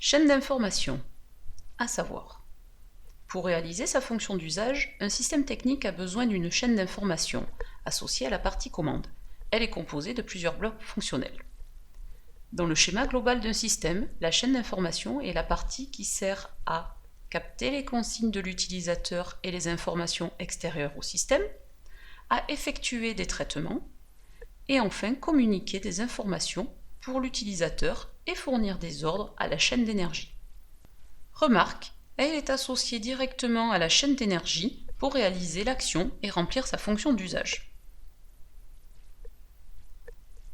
Chaîne d'information, à savoir. Pour réaliser sa fonction d'usage, un système technique a besoin d'une chaîne d'information associée à la partie commande. Elle est composée de plusieurs blocs fonctionnels. Dans le schéma global d'un système, la chaîne d'information est la partie qui sert à capter les consignes de l'utilisateur et les informations extérieures au système, à effectuer des traitements, et enfin communiquer des informations pour l'utilisateur et fournir des ordres à la chaîne d'énergie. Remarque, elle est associée directement à la chaîne d'énergie pour réaliser l'action et remplir sa fonction d'usage.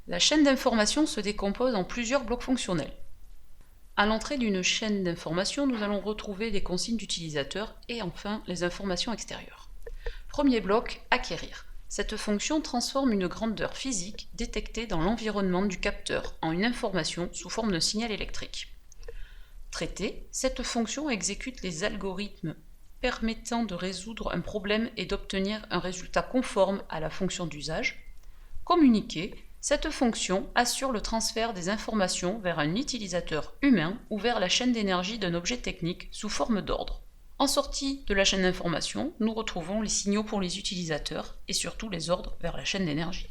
La chaîne d'information se décompose en plusieurs blocs fonctionnels. À l'entrée d'une chaîne d'information, nous allons retrouver les consignes d'utilisateur et enfin les informations extérieures. Premier bloc, acquérir. Cette fonction transforme une grandeur physique détectée dans l'environnement du capteur en une information sous forme d'un signal électrique. Traiter, cette fonction exécute les algorithmes permettant de résoudre un problème et d'obtenir un résultat conforme à la fonction d'usage. Communiquer, cette fonction assure le transfert des informations vers un utilisateur humain ou vers la chaîne d'énergie d'un objet technique sous forme d'ordre. En sortie de la chaîne d'information, nous retrouvons les signaux pour les utilisateurs et surtout les ordres vers la chaîne d'énergie.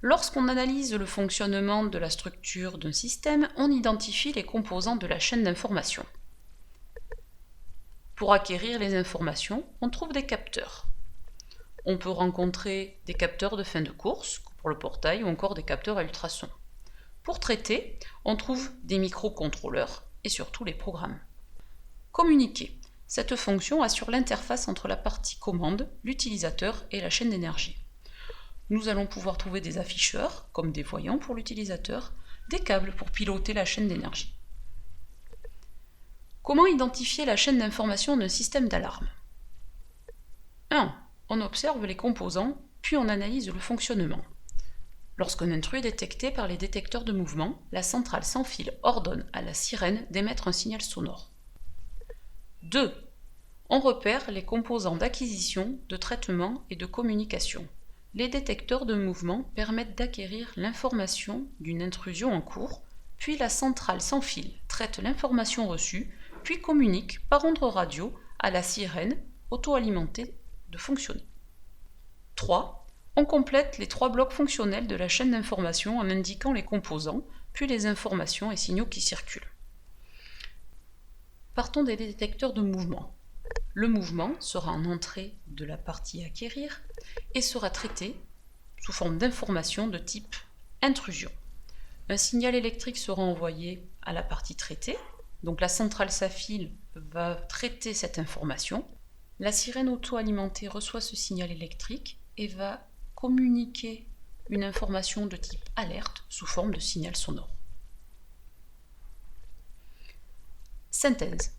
Lorsqu'on analyse le fonctionnement de la structure d'un système, on identifie les composants de la chaîne d'information. Pour acquérir les informations, on trouve des capteurs. On peut rencontrer des capteurs de fin de course, pour le portail, ou encore des capteurs à ultrasons. Pour traiter, on trouve des microcontrôleurs et surtout les programmes. Communiquer. Cette fonction assure l'interface entre la partie commande, l'utilisateur et la chaîne d'énergie. Nous allons pouvoir trouver des afficheurs, comme des voyants pour l'utilisateur, des câbles pour piloter la chaîne d'énergie. Comment identifier la chaîne d'information d'un système d'alarme ? 1. On observe les composants, puis on analyse le fonctionnement. Lorsqu'un intrus est détecté par les détecteurs de mouvement, la centrale sans fil ordonne à la sirène d'émettre un signal sonore. 2. On repère les composants d'acquisition, de traitement et de communication. Les détecteurs de mouvement permettent d'acquérir l'information d'une intrusion en cours, puis la centrale sans fil traite l'information reçue, puis communique par onde radio à la sirène auto-alimentée de fonctionner. 3. On complète les 3 blocs fonctionnels de la chaîne d'information en indiquant les composants, puis les informations et signaux qui circulent. Partons des détecteurs de mouvement. Le mouvement sera en entrée de la partie acquérir et sera traité sous forme d'information de type intrusion. Un signal électrique sera envoyé à la partie traitée, donc la centrale sans fil va traiter cette information. La sirène auto-alimentée reçoit ce signal électrique et va communiquer une information de type alerte sous forme de signal sonore. Synthèse.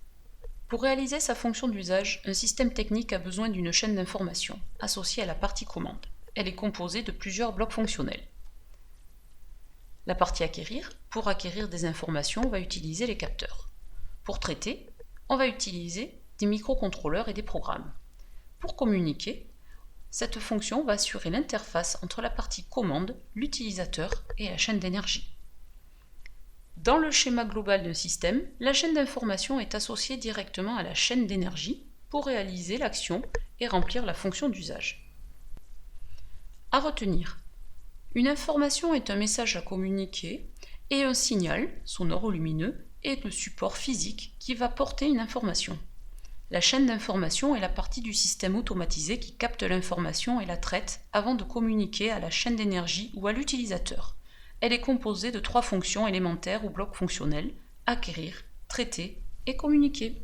Pour réaliser sa fonction d'usage, un système technique a besoin d'une chaîne d'information associée à la partie commande. Elle est composée de plusieurs blocs fonctionnels. La partie acquérir, pour acquérir des informations, on va utiliser les capteurs. Pour traiter, on va utiliser des microcontrôleurs et des programmes. Pour communiquer, cette fonction va assurer l'interface entre la partie commande, l'utilisateur et la chaîne d'énergie. Dans le schéma global d'un système, la chaîne d'information est associée directement à la chaîne d'énergie pour réaliser l'action et remplir la fonction d'usage. À retenir, une information est un message à communiquer et un signal, sonore ou lumineux, est le support physique qui va porter une information. La chaîne d'information est la partie du système automatisé qui capte l'information et la traite avant de communiquer à la chaîne d'énergie ou à l'utilisateur. Elle est composée de 3 fonctions élémentaires ou blocs fonctionnels, acquérir, traiter et communiquer.